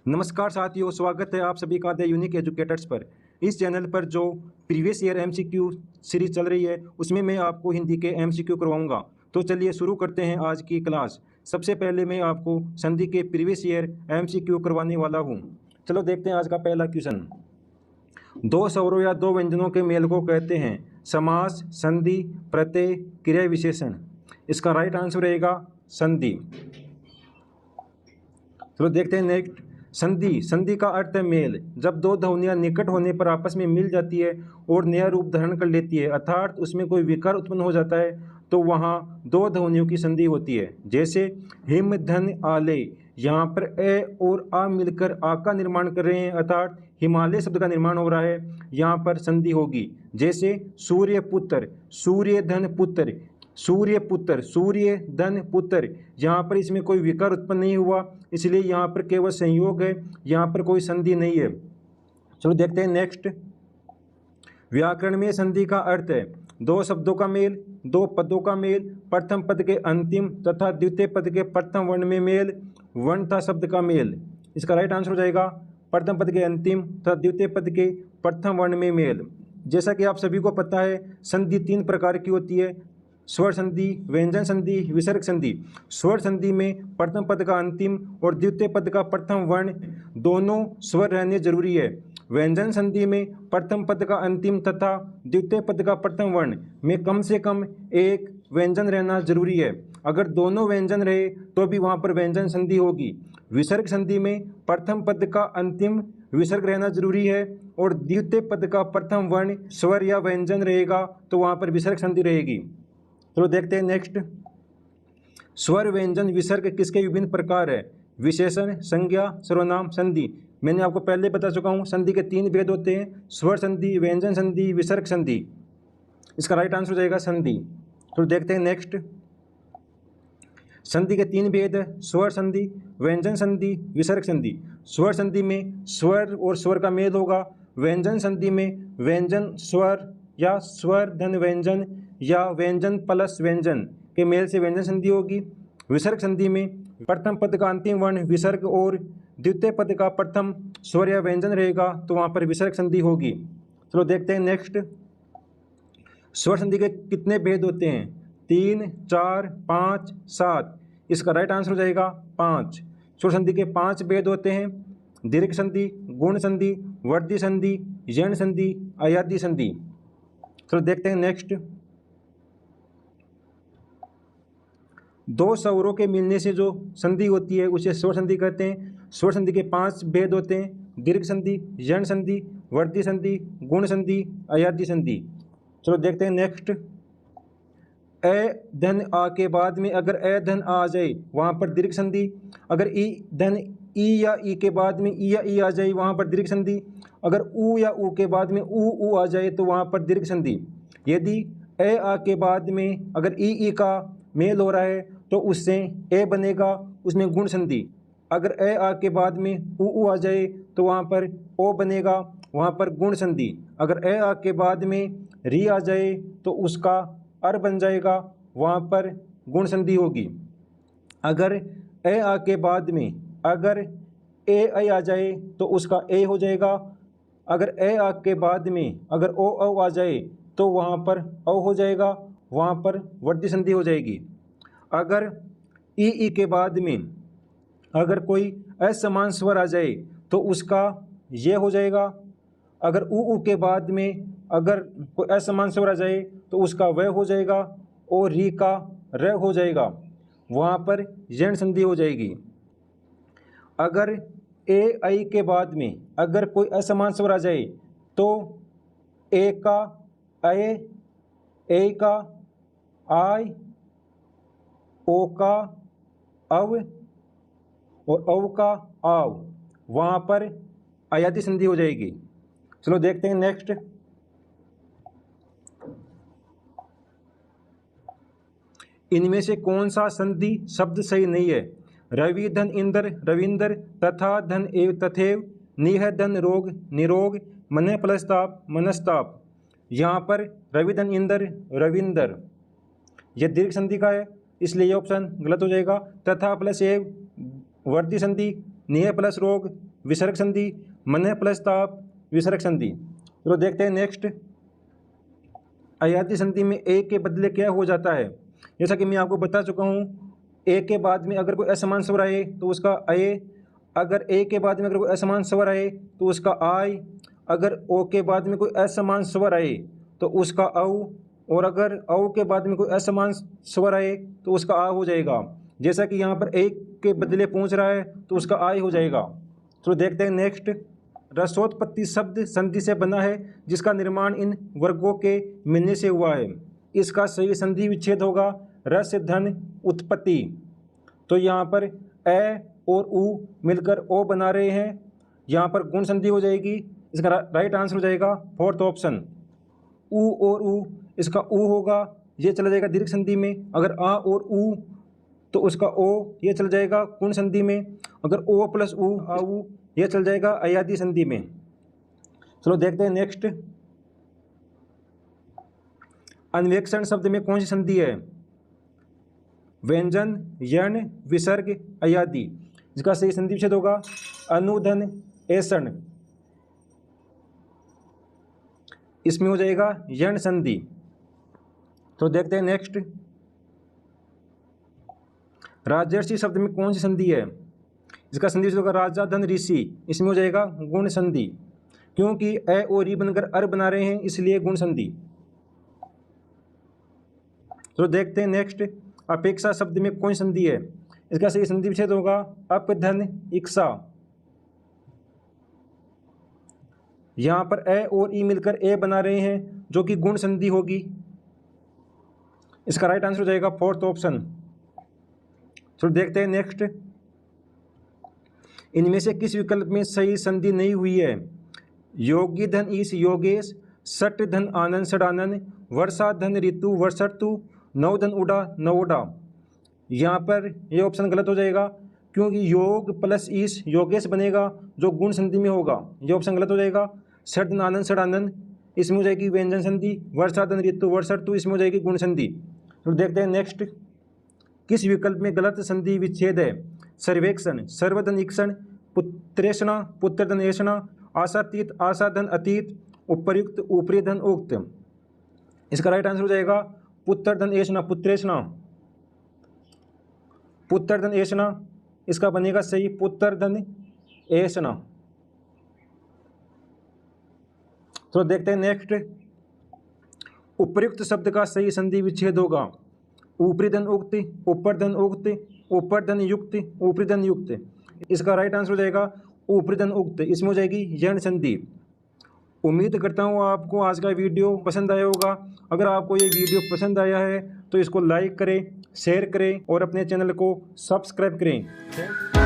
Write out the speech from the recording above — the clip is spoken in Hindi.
नमस्कार साथियों, स्वागत है आप सभी का द यूनिक एजुकेटर्स पर। इस चैनल पर जो प्रीवियस ईयर एमसीक्यू सीरीज चल रही है उसमें मैं आपको हिंदी के एमसीक्यू करवाऊंगा। तो चलिए शुरू करते हैं आज की क्लास। सबसे पहले मैं आपको संधि के प्रीवियस ईयर एमसीक्यू करवाने वाला हूं। चलो देखते हैं आज का पहला क्वेश्चन। दो स्वरों या दो व्यंजनों के मेल को कहते हैं समास, संधि, प्रत्यय, क्रिया विशेषण। इसका राइट आंसर रहेगा संधि। चलो देखते हैं नेक्स्ट। संधि का अर्थ है मेल। जब दो ध्वनियां निकट होने पर आपस में मिल जाती है और नया रूप धारण कर लेती है, अर्थात उसमें कोई विकार उत्पन्न हो जाता है, तो वहाँ दो ध्वनियों की संधि होती है। जैसे हिम धन आले, यहाँ पर ए और आ मिलकर आ का निर्माण कर रहे हैं, अर्थात हिमालय शब्द का निर्माण हो रहा है, यहाँ पर संधि होगी। जैसे सूर्य पुत्र, सूर्य धन पुत्र, सूर्य पुत्र, सूर्य धन पुत्र, यहाँ पर इसमें कोई विकार उत्पन्न नहीं हुआ, इसलिए यहाँ पर केवल संयोग है, यहाँ पर कोई संधि नहीं है। चलो देखते हैं नेक्स्ट। व्याकरण में संधि का अर्थ है दो शब्दों का मेल, दो पदों का मेल, प्रथम पद के अंतिम तथा द्वितीय पद के प्रथम वर्ण में मेल, वर्ण तथा शब्द का मेल। इसका राइट आंसर हो जाएगा प्रथम पद के अंतिम तथा द्वितीय पद के प्रथम वर्ण में मेल। जैसा कि आप सभी को पता है, संधि तीन प्रकार की होती है, स्वर संधि, व्यंजन संधि, विसर्ग संधि। स्वर संधि में प्रथम पद का अंतिम और द्वितीय पद का प्रथम वर्ण दोनों स्वर रहने जरूरी है। व्यंजन संधि में प्रथम पद का अंतिम तथा द्वितीय पद का प्रथम वर्ण में कम से कम एक व्यंजन रहना जरूरी है। अगर दोनों व्यंजन रहे तो भी वहाँ पर व्यंजन संधि होगी। विसर्ग संधि में प्रथम पद का अंतिम विसर्ग रहना जरूरी है और द्वितीय पद का प्रथम वर्ण स्वर या व्यंजन रहेगा तो वहाँ पर विसर्ग संधि रहेगी। चलो देखते हैं नेक्स्ट। स्वर, व्यंजन, विसर्ग किसके विभिन्न प्रकार है? विशेषण, संज्ञा, सर्वनाम, संधि। मैंने आपको पहले बता चुका हूँ, संधि के तीन भेद होते हैं, स्वर संधि, व्यंजन संधि, विसर्ग संधि। इसका राइट आंसर हो जाएगा संधि। तो देखते हैं नेक्स्ट। संधि के तीन भेद है, स्वर संधि, व्यंजन संधि, विसर्ग संधि। स्वर संधि में स्वर और स्वर का मेल होगा। व्यंजन संधि में व्यंजन स्वर या स्वर धन व्यंजन या व्यंजन प्लस व्यंजन के मेल से व्यंजन संधि होगी। विसर्ग संधि में प्रथम पद का अंतिम वर्ण विसर्ग और द्वितीय पद का प्रथम स्वर या व्यंजन रहेगा तो वहाँ पर विसर्ग संधि होगी। चलो देखते हैं नेक्स्ट। स्वर संधि के कितने भेद होते हैं? 3, 4, 5, 7। इसका राइट आंसर हो जाएगा 5। स्वर संधि के 5 भेद होते हैं, दीर्घ संधि, गुण संधि, वर्धी संधि, यण संधि, अयादी संधि। चलो देखते हैं नेक्स्ट। दो स्वरों के मिलने से जो संधि होती है उसे स्वर संधि कहते हैं। स्वर संधि के 5 भेद होते हैं, दीर्घ संधि, यण संधि, वर्धी संधि, गुण संधि, अयादी संधि। चलो देखते हैं नेक्स्ट। ए धन आ के बाद में अगर ए धन आ जाए वहाँ पर दीर्घ संधि। अगर ई धन ई या ई के बाद में ई या ई आ जाए वहाँ पर दीर्घ संधि। अगर ऊ या ऊ के बाद में ऊ आ जाए तो वहाँ पर दीर्घ संधि। यदि ए आ के बाद में अगर ई का मेल हो रहा है तो उससे ए बनेगा, उसमें गुण संधि। अगर ए आ के बाद में ऊ आ जाए तो वहाँ पर ओ बनेगा, वहाँ पर गुण संधि। अगर ए आ के बाद में री आ जाए तो उसका अर बन जाएगा, वहाँ पर गुण संधि होगी। अगर ए आ के बाद में अगर ए ऐ आ जाए तो उसका ए हो जाएगा। अगर ए आ के बाद में अगर ओ औ आ जाए तो वहाँ पर औ हो जाएगा, वहाँ पर वर्धी संधि हो जाएगी। अगर ई के बाद में अगर कोई असमान स्वर आ जाए तो उसका ये हो जाएगा। अगर ऊ के बाद में अगर कोई असमान स्वर आ जाए तो उसका वह हो जाएगा और री का र हो जाएगा, वहाँ पर यण संधि हो जाएगी। अगर ए ऐ के बाद में अगर कोई असमान स्वर आ जाए तो ए का ए का आय, ओ का अव और औ का आव, वहाँ पर अयादी संधि हो जाएगी। चलो देखते हैं नेक्स्ट। इनमें से कौन सा संधि शब्द सही नहीं है? रवि धन इंद्र, रविंद्र, तथा धन एव तथेव, निह धन रोग, निरोग, मन प्लसताप, मनस्ताप। यहाँ पर रवि धन इंद्र, रविंद्र, यह दीर्घ संधि का है, इसलिए ये ऑप्शन गलत हो जाएगा। तथा प्लस एव वर्धी संधि, निह प्लस रोग, विसर्ग संधि, मन प्लस ताप विसर्ग संधि। तो देखते हैं नेक्स्ट, अयादी संधि में ए के बदले क्या हो जाता है। जैसा कि मैं आपको बता चुका हूँ, ए के बाद में अगर कोई असमान स्वर आए तो उसका अय, अगर ए के बाद में अगर कोई असमान स्वर आए तो उसका आय, अगर ओ के बाद में कोई असमान स्वर आए तो उसका औ, और अगर औ के बाद में कोई असमान स्वर आए तो उसका आ हो जाएगा। जैसा कि यहाँ पर ए के बदले पहुँच रहा है तो उसका आय हो जाएगा। तो देखते हैं नेक्स्ट, रसोत्पत्ति शब्द संधि से बना है जिसका निर्माण इन वर्गों के मिलने से हुआ है। इसका सही संधि विच्छेद होगा रस धन उत्पत्ति। तो यहाँ पर ए और उ मिलकर ओ बना रहे हैं, यहाँ पर गुण संधि हो जाएगी। इसका राइट आंसर हो जाएगा फोर्थ ऑप्शन, उ और उ, इसका उ होगा, ये चला जाएगा दीर्घ संधि में। अगर आ और उ तो उसका ओ, ये चल जाएगा गुण संधि में। अगर ओ प्लस उ आ उ, ये चल जाएगा अयादी संधि में। चलो देखते हैं नेक्स्ट, अन्वेक्षण शब्द में कौन सी संधि है। व्यंजन, यण, विसर्ग, अयादी। इसका सही संधि विच्छेद होगा अनुधन ऐसण, इसमें हो जाएगा यण संधि। तो देखते हैं नेक्स्ट, राजर्षि शब्द में कौन सी संधि है। इसका संधि होगा राजा धन ऋषि, इसमें हो जाएगा गुण संधि, क्योंकि ए और री बनकर अर बना रहे हैं इसलिए गुण संधि। तो देखते हैं नेक्स्ट, अपेक्षा शब्द में कौन संधि है। इसका सही संधि विच्छेद होगा अप धन इक्सा, यहाँ पर ए और ई मिलकर ए बना रहे हैं जो कि गुण संधि होगी। इसका राइट आंसर हो जाएगा फोर्थ ऑप्शन। तो देखते हैं नेक्स्ट, इनमें से किस विकल्प में सही संधि नहीं हुई है। योगी धन ईश योगेश, सट धन आनंद सडानंद, वर्षा धन ऋतु वर्षर्तु, नव धन उड़ा नवोडा। यहाँ पर ये ऑप्शन गलत हो जाएगा, क्योंकि योग प्लस ईश योगेश बनेगा जो गुण संधि में होगा। ये ऑप्शन गलत हो जाएगा। सट धन आनंद सडानंद, इसमें हो जाएगी व्यंजन संधि। वर्षा धन ऋतु वर्षर्तु, इसमें हो जाएगी गुण संधि। तो देखते हैं नेक्स्ट, किस विकल्प में गलत संधि विच्छेद है। सर्वेक्षण, सर्वधन ईक्षण, पुत्रेषणा पुत्रधन ऐषणा, आशातीत आशाधन अतीत, उपर्युक्त ऊपरी धन उक्त। इसका राइट आंसर हो जाएगा पुत्रधन ऐषणा पुत्रेषणा, पुत्रधन ऐषणा, इसका बनेगा सही पुत्रधन ऐषणा। तो देखते हैं नेक्स्ट, उपर्युक्त शब्द का सही संधि विच्छेद होगा ऊपरी धन उक्त, ऊपर धन उक्त, ऊपर धन युक्त, ऊपरी धन युक्त। इसका राइट आंसर हो जाएगा ऊपरी धन उक्त, इसमें हो जाएगी यण संधि। उम्मीद करता हूँ आपको आज का वीडियो पसंद आया होगा। अगर आपको ये वीडियो पसंद आया है तो इसको लाइक करें, शेयर करें और अपने चैनल को सब्सक्राइब करें।